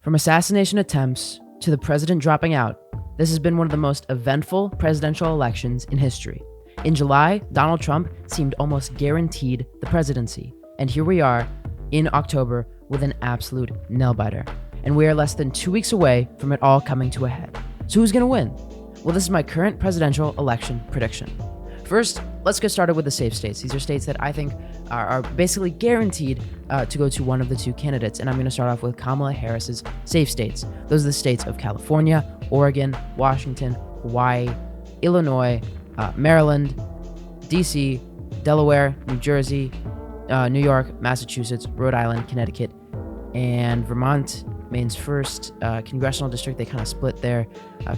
From assassination attempts to the president dropping out, this has been one of the most eventful presidential elections in history. In July, Donald Trump seemed almost guaranteed the presidency. And here we are in October with an absolute nail-biter. And we are less than 2 weeks away from it all coming to a head. So who's going to win? Well, this is my current presidential election prediction. First, let's get started with the safe states. These are states that I think are basically guaranteed to go to one of the two candidates. And I'm going to start off with Kamala Harris's safe states. Those are the states of California, Oregon, Washington, Hawaii, Illinois, Maryland, DC, Delaware, New Jersey, New York, Massachusetts, Rhode Island, Connecticut, and Vermont. Maine's first congressional district. They kind of split their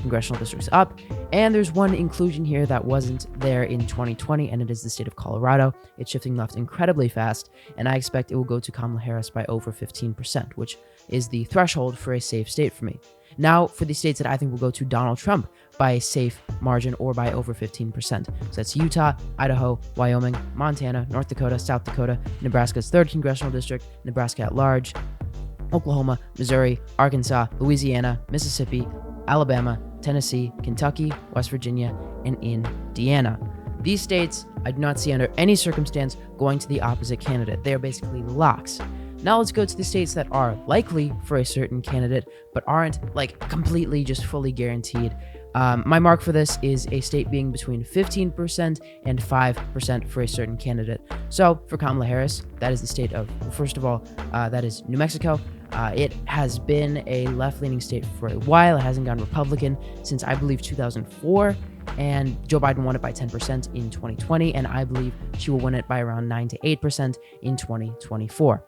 congressional districts up. And there's one inclusion here that wasn't there in 2020, and it is the state of Colorado. It's shifting left incredibly fast, and I expect it will go to Kamala Harris by over 15%, which is the threshold for a safe state for me. Now, for the states that I think will go to Donald Trump by a safe margin or by over 15%. So that's Utah, Idaho, Wyoming, Montana, North Dakota, South Dakota, Nebraska's 3rd congressional district, Nebraska at large, Oklahoma, Missouri, Arkansas, Louisiana, Mississippi, Alabama, Tennessee, Kentucky, West Virginia, and Indiana. These states, I do not see under any circumstance going to the opposite candidate. They are basically locks. Now let's go to the states that are likely for a certain candidate, but aren't completely just fully guaranteed. My mark for this is a state being between 15% and 5% for a certain candidate. So for Kamala Harris, that is the state of, first of all, that is New Mexico. It has been a left-leaning state for a while. It hasn't gone Republican since, I believe, 2004. And Joe Biden won it by 10% in 2020. And I believe she will win it by around 9 to 8% in 2024.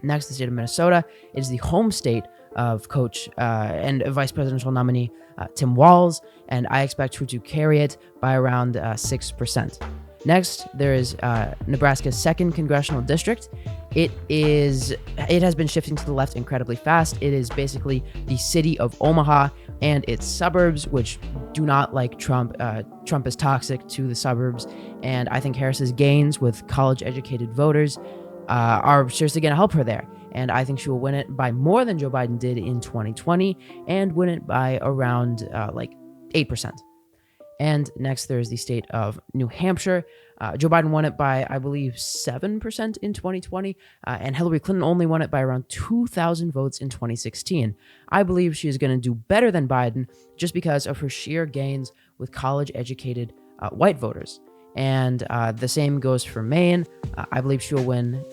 Next, the state of Minnesota is the home state of Coach and vice presidential nominee Tim Walz, and I expect her to carry it by around 6%. Next, there is Nebraska's 2nd congressional district. It has been shifting to the left incredibly fast. It is basically the city of Omaha and its suburbs, which do not like Trump. Trump is toxic to the suburbs, and I think Harris's gains with college-educated voters are seriously going to help her there. And I think she will win it by more than Joe Biden did in 2020 and win it by around 8%. And next, there's the state of New Hampshire. Joe Biden won it by, I believe, 7% in 2020, and Hillary Clinton only won it by around 2,000 votes in 2016. I believe she is going to do better than Biden just because of her sheer gains with college-educated white voters. And the same goes for Maine. I believe she will win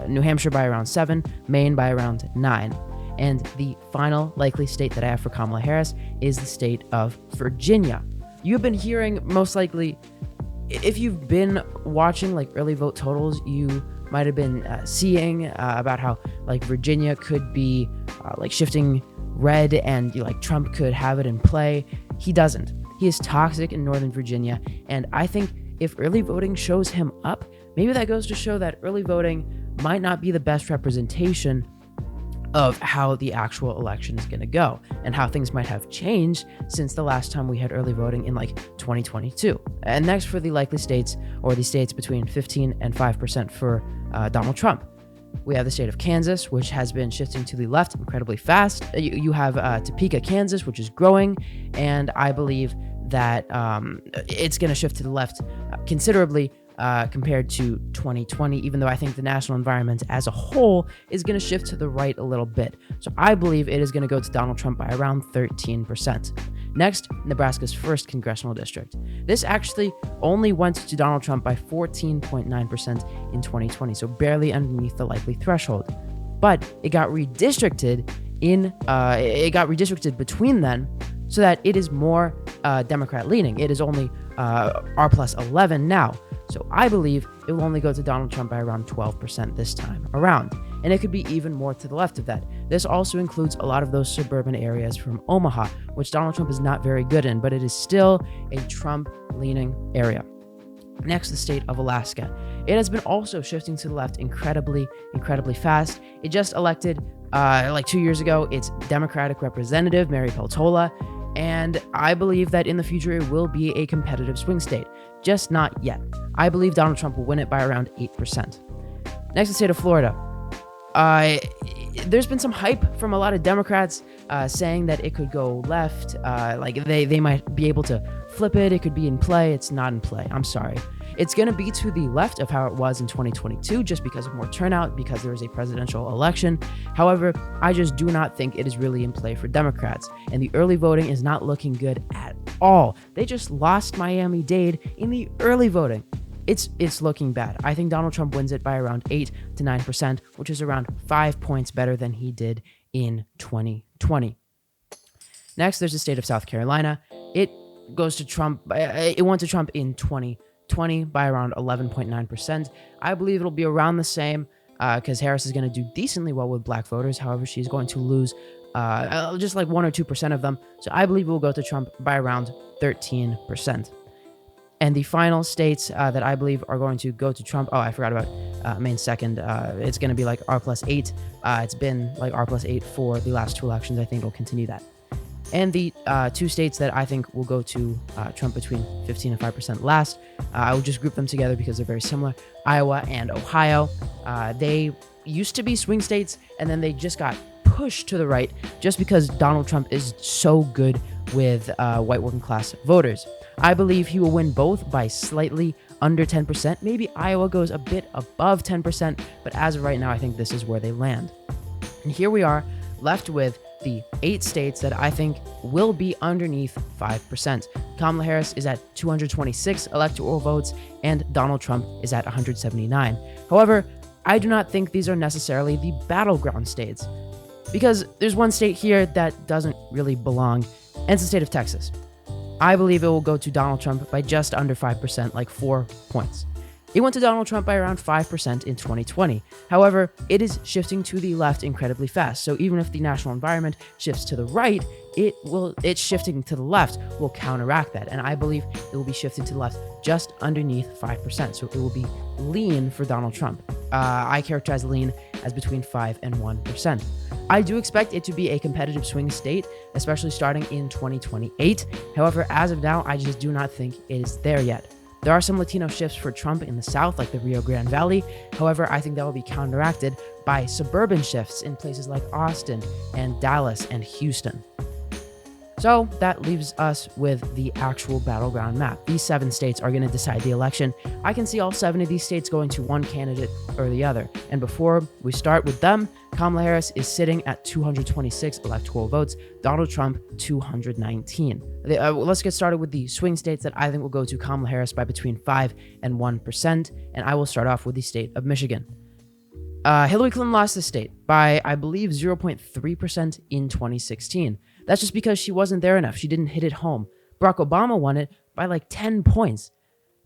New Hampshire by around 7, Maine by around 9. And the final likely state that I have for Kamala Harris is the state of Virginia. You've been hearing, most likely, if you've been watching early vote totals, you might have been seeing about how Virginia could be shifting red and Trump could have it in play. He doesn't. He is toxic in Northern Virginia, and I think if early voting shows him up, maybe that goes to show that early voting might not be the best representation of how the actual election is going to go and how things might have changed since the last time we had early voting in 2022. And next, for the likely states, or the states between 15 and 5% for Donald Trump, we have the state of Kansas, which has been shifting to the left incredibly fast. You have Topeka, Kansas, which is growing, and I believe that it's going to shift to the left considerably compared to 2020, even though I think the national environment as a whole is going to shift to the right a little bit. So I believe it is going to go to Donald Trump by around 13%. Next, Nebraska's 1st congressional district. This actually only went to Donald Trump by 14.9% in 2020, so barely underneath the likely threshold. But it got redistricted between then, so that it is more Democrat-leaning. It is only R plus 11 now. So I believe it will only go to Donald Trump by around 12% this time around. And it could be even more to the left of that. This also includes a lot of those suburban areas from Omaha, which Donald Trump is not very good in, but it is still a Trump-leaning area. Next, the state of Alaska. It has been also shifting to the left incredibly fast. It just elected, 2 years ago, its Democratic representative, Mary Peltola, and I believe that in the future it will be a competitive swing state, just not yet. I believe Donald Trump will win it by around 8%. Next, the state of Florida. There's been some hype from a lot of Democrats saying that it could go left. Like they might be able to flip it. It could be in play. It's not in play. I'm sorry. It's going to be to the left of how it was in 2022 just because of more turnout, because there is a presidential election. However, I just do not think it is really in play for Democrats. And the early voting is not looking good at all. They just lost Miami-Dade in the early voting. It's looking bad. I think Donald Trump wins it by around 8 to 9%, which is around 5 points better than he did in 2020. Next, there's the state of South Carolina. It goes to Trump. It went to Trump in 2020 by around 11.9%. I believe it'll be around the same because Harris is going to do decently well with black voters. However, she's going to lose just like 1 or 2% of them. So I believe it will go to Trump by around 13%. And the final states that I believe are going to go to Trump. Oh, I forgot about Maine second. It's going to be like R+8. It's been like R+8 for the last 2 elections. I think it'll continue that. And the 2 states that I think will go to Trump between 15 and 5% last, I will just group them together because they're very similar. Iowa and Ohio. They used to be swing states, and then they just got pushed to the right just because Donald Trump is so good with white working class voters. I believe he will win both by slightly under 10%. Maybe Iowa goes a bit above 10%, but as of right now, I think this is where they land. And here we are left with the 8 states that I think will be underneath 5%. Kamala Harris is at 226 electoral votes, and Donald Trump is at 179. However, I do not think these are necessarily the battleground states, because there's one state here that doesn't really belong, and it's the state of Texas. I believe it will go to Donald Trump by just under 5%, like 4 points. It went to Donald Trump by around 5% in 2020. However, it is shifting to the left incredibly fast. So even if the national environment shifts to the right, it's shifting to the left will counteract that. And I believe it will be shifting to the left just underneath 5%. So it will be lean for Donald Trump. I characterize lean as between 5 and 1%. I do expect it to be a competitive swing state, especially starting in 2028. However, as of now, I just do not think it is there yet. There are some Latino shifts for Trump in the South, like the Rio Grande Valley. However, I think that will be counteracted by suburban shifts in places like Austin and Dallas and Houston. So that leaves us with the actual battleground map. These 7 states are going to decide the election. I can see all 7 of these states going to one candidate or the other. And before we start with them, Kamala Harris is sitting at 226 electoral votes, Donald Trump 219. Let's get started with the swing states that I think will go to Kamala Harris by between 5 and 1%. And I will start off with the state of Michigan. Hillary Clinton lost the state by, I believe, 0.3% in 2016. That's just because she wasn't there enough. She didn't hit it home. Barack Obama won it by like 10 points.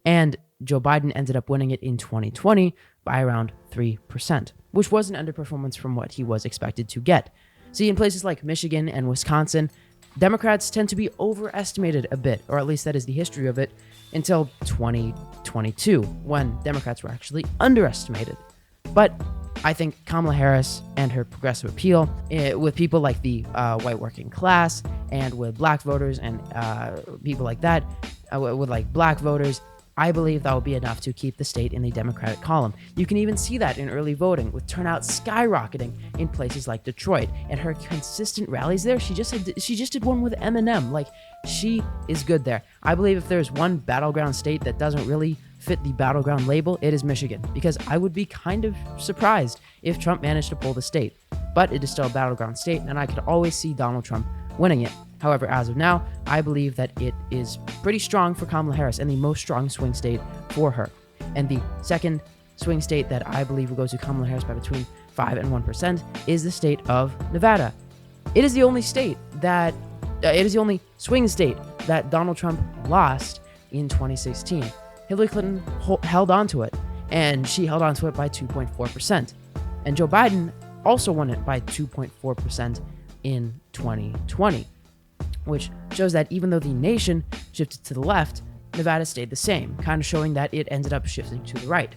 And Joe Biden ended up winning it in 2020 by around 3%, which was an underperformance from what he was expected to get. See, in places like Michigan and Wisconsin, Democrats tend to be overestimated a bit, or at least that is the history of it, until 2022, when Democrats were actually underestimated. But I think Kamala Harris and her progressive appeal with people like the white working class and with black voters and people like that, with like black voters, I believe that will be enough to keep the state in the Democratic column. You can even see that in early voting, with turnout skyrocketing in places like Detroit. And her consistent rallies there, she just did one with Eminem. Like, she is good there. I believe if there's one battleground state that doesn't really fit the battleground label, it is Michigan, because I would be kind of surprised if Trump managed to pull the state. But it is still a battleground state, and I could always see Donald Trump winning it. However, as of now, I believe that it is pretty strong for Kamala Harris and the most strong swing state for her. And the second swing state that I believe will go to Kamala Harris by between 5 and 1% is the state of Nevada. It is the only state that, it is the only swing state that Donald Trump lost in 2016. Hillary Clinton held on to it, and she held on to it by 2.4%. And Joe Biden also won it by 2.4% in 2020, which shows that even though the nation shifted to the left, Nevada stayed the same, kind of showing that it ended up shifting to the right.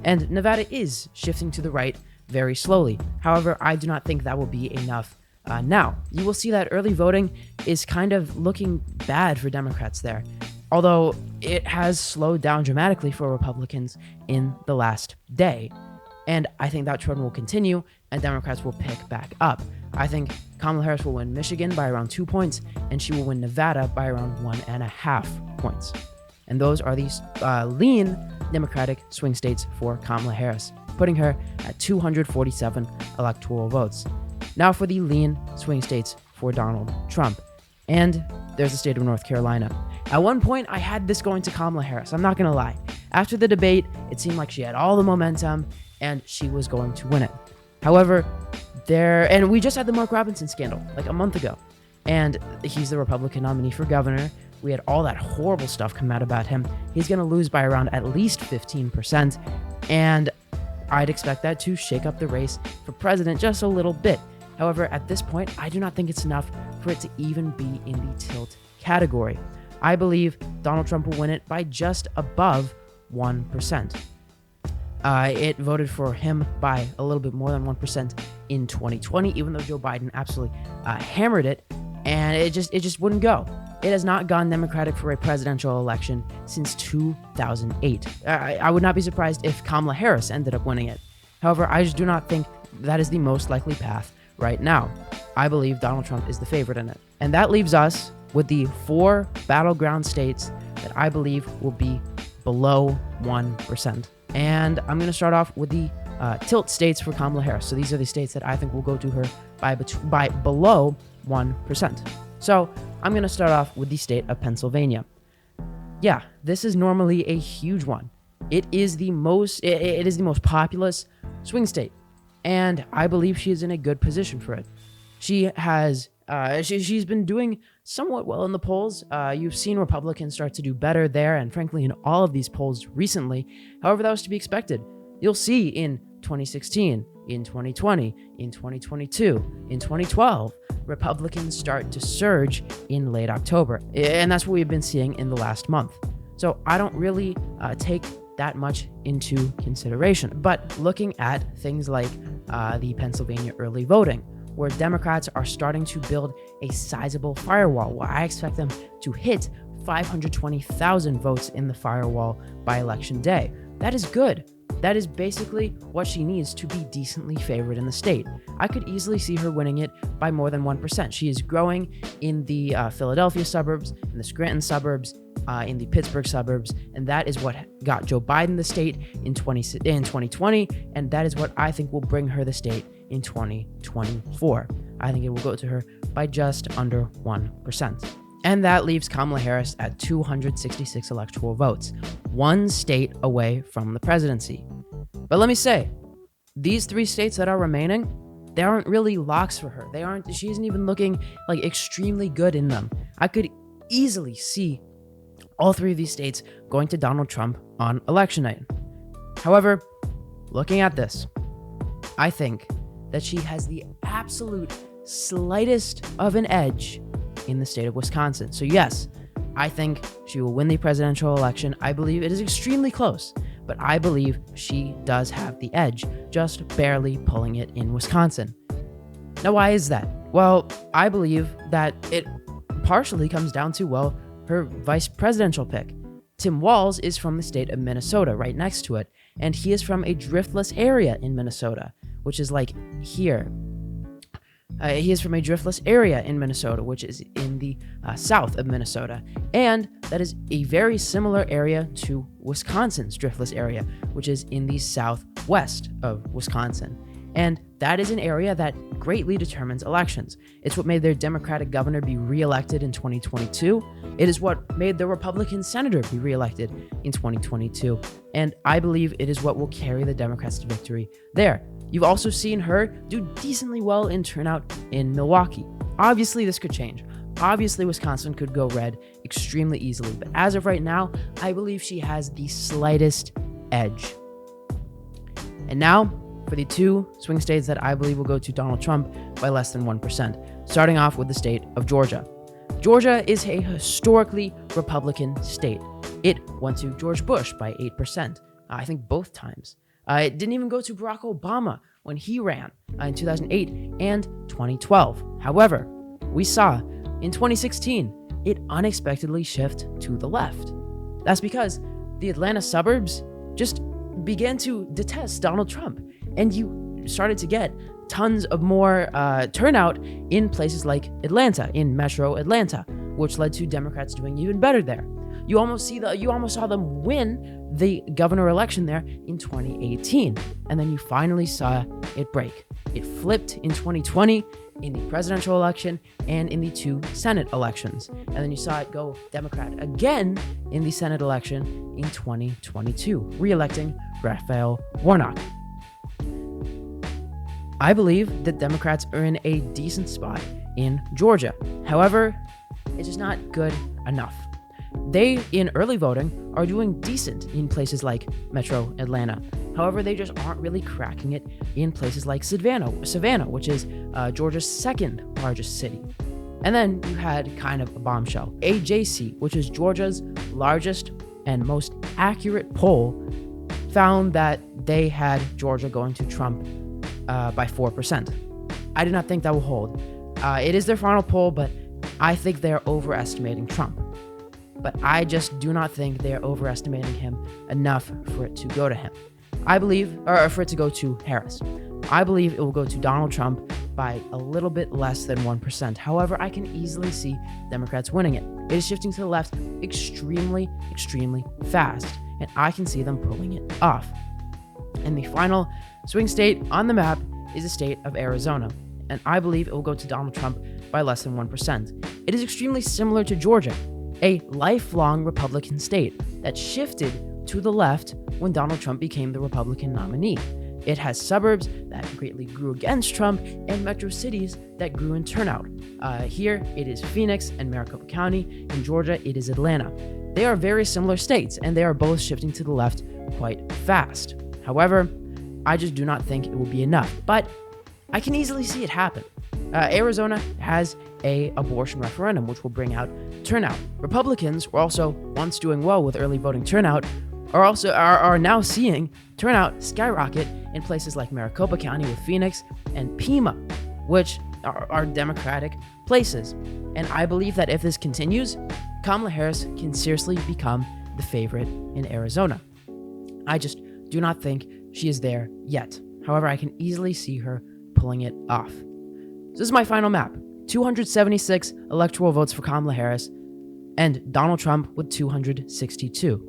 And Nevada is shifting to the right very slowly. However, I do not think that will be enough. Now, you will see that early voting is kind of looking bad for Democrats there, although it has slowed down dramatically for Republicans in the last day. And I think that trend will continue and Democrats will pick back up. I think Kamala Harris will win Michigan by around 2 points, and she will win Nevada by around 1.5 points. And those are these lean Democratic swing states for Kamala Harris, putting her at 247 electoral votes. Now for the lean swing states for Donald Trump. And there's the state of North Carolina. At one point, I had this going to Kamala Harris. I'm not going to lie. After the debate, it seemed like she had all the momentum and she was going to win it. However, and we just had the Mark Robinson scandal like a month ago, and he's the Republican nominee for governor. We had all that horrible stuff come out about him. He's going to lose by around at least 15%, and I'd expect that to shake up the race for president just a little bit. However, at this point, I do not think it's enough for it to even be in the tilt category. I believe Donald Trump will win it by just above 1%. It voted for him by a little bit more than 1% in 2020, even though Joe Biden absolutely hammered it, and it just wouldn't go. It has not gone Democratic for a presidential election since 2008. I would not be surprised if Kamala Harris ended up winning it. However, I just do not think that is the most likely path right now. I believe Donald Trump is the favorite in it. And that leaves us with the 4 battleground states that I believe will be below 1%. And I'm going to start off with the tilt states for Kamala Harris. So these are the states that I think will go to her by below 1%. So I'm going to start off with the state of Pennsylvania. Yeah, this is normally a huge one. It is the most populous swing state, and I believe she is in a good position for it. She has she's been doing somewhat well in the polls. You've seen Republicans start to do better there, and frankly, in all of these polls recently. However, that was to be expected. You'll see in 2016, in 2020, in 2022, in 2012, Republicans start to surge in late October, and that's what we've been seeing in the last month. So I don't really take that much into consideration. But looking at things like the Pennsylvania early voting, where Democrats are starting to build a sizable firewall, where I expect them to hit 520,000 votes in the firewall by election day. That is good. That is basically what she needs to be decently favored in the state. I could easily see her winning it by more than 1%. She is growing in the Philadelphia suburbs, in the Scranton suburbs, in the Pittsburgh suburbs, and that is what got Joe Biden the state in 2020, and that is what I think will bring her the state in 2024. I think it will go to her by just under 1%. And that leaves Kamala Harris at 266 electoral votes, one state away from the presidency. But let me say, these 3 states that are remaining, they aren't really locks for her. She isn't even looking like extremely good in them. I could easily see all 3 of these states going to Donald Trump on election night. However, looking at this, I think that she has the absolute slightest of an edge in the state of Wisconsin. So yes, I think she will win the presidential election. I believe it is extremely close, but I believe she does have the edge, just barely pulling it in Wisconsin. Now, why is that? Well, I believe that it partially comes down to, her vice presidential pick. Tim Walz is from the state of Minnesota, right next to it, and he is from a driftless area in Minnesota, which is like here. He is from a driftless area in Minnesota, which is in the south of Minnesota. And that is a very similar area to Wisconsin's driftless area, which is in the southwest of Wisconsin. And that is an area that greatly determines elections. It's what made their Democratic governor be reelected in 2022. It is what made the Republican senator be reelected in 2022. And I believe it is what will carry the Democrats to victory there. You've also seen her do decently well in turnout in Milwaukee. Obviously, this could change. Obviously, Wisconsin could go red extremely easily. But as of right now, I believe she has the slightest edge. And now, for the 2 swing states that I believe will go to Donald Trump by less than 1%, starting off with the state of Georgia. Georgia is a historically Republican state. It went to George Bush by 8%, I think both times. It didn't even go to Barack Obama when he ran in 2008 and 2012. However, we saw in 2016, it unexpectedly shifted to the left. That's because the Atlanta suburbs just began to detest Donald Trump, and you started to get tons of more turnout in places like Atlanta, in Metro Atlanta, which led to Democrats doing even better there. You almost saw them win the governor election there in 2018, and then you finally saw it break. It flipped in 2020 in the presidential election and in the 2 Senate elections, and then you saw it go Democrat again in the Senate election in 2022, re-electing Raphael Warnock. I believe that Democrats are in a decent spot in Georgia. However, it's just not good enough. They, in early voting, are doing decent in places like Metro Atlanta. However, they just aren't really cracking it in places like Savannah, which is Georgia's 2nd largest city. And then you had kind of a bombshell. AJC, which is Georgia's largest and most accurate poll, found that they had Georgia going to Trump by 4%. I do not think that will hold. It is their final poll, but I think they're overestimating Trump. But I just do not think they're overestimating him enough for it to go to him. For it to go to Harris. I believe it will go to Donald Trump by a little bit less than 1%. However, I can easily see Democrats winning it. It is shifting to the left extremely, extremely fast, and I can see them pulling it off. And the final swing state on the map is the state of Arizona, and I believe it will go to Donald Trump by less than 1%. It is extremely similar to Georgia, a lifelong Republican state that shifted to the left when Donald Trump became the Republican nominee. It has suburbs that greatly grew against Trump and metro cities that grew in turnout. Here, it is Phoenix and Maricopa County. In Georgia, it is Atlanta. They are very similar states, and they are both shifting to the left quite fast. However, I just do not think it will be enough, but I can easily see it happen. Arizona has an abortion referendum, which will bring out turnout. Republicans were also once doing well with early voting turnout, are now seeing turnout skyrocket in places like Maricopa County with Phoenix and Pima, which are Democratic places. And I believe that if this continues, Kamala Harris can seriously become the favorite in Arizona. I just do not think she is there yet. However, I can easily see her pulling it off. So this is my final map. 276 electoral votes for Kamala Harris and Donald Trump with 262.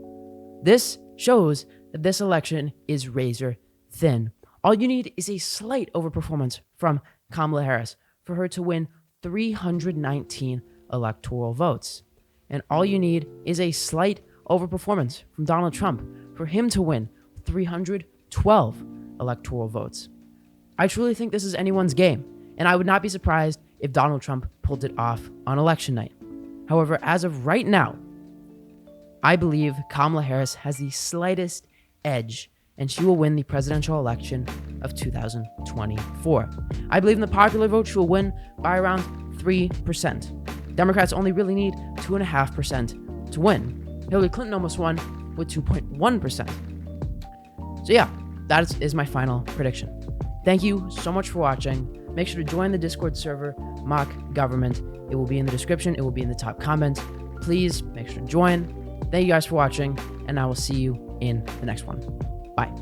This shows that this election is razor thin. All you need is a slight overperformance from Kamala Harris for her to win 319 electoral votes. And all you need is a slight overperformance from Donald Trump for him to win 312 electoral votes. I truly think this is anyone's game, and I would not be surprised if Donald Trump pulled it off on election night. However, as of right now, I believe Kamala Harris has the slightest edge, and she will win the presidential election of 2024. I believe in the popular vote, she will win by around 3%. Democrats only really need 2.5% to win. Hillary Clinton almost won with 2.1%. So yeah, that is my final prediction. Thank you so much for watching. Make sure to join the Discord server, Mock Government. It will be in the description. It will be in the top comment. Please make sure to join. Thank you guys for watching, and I will see you in the next one. Bye.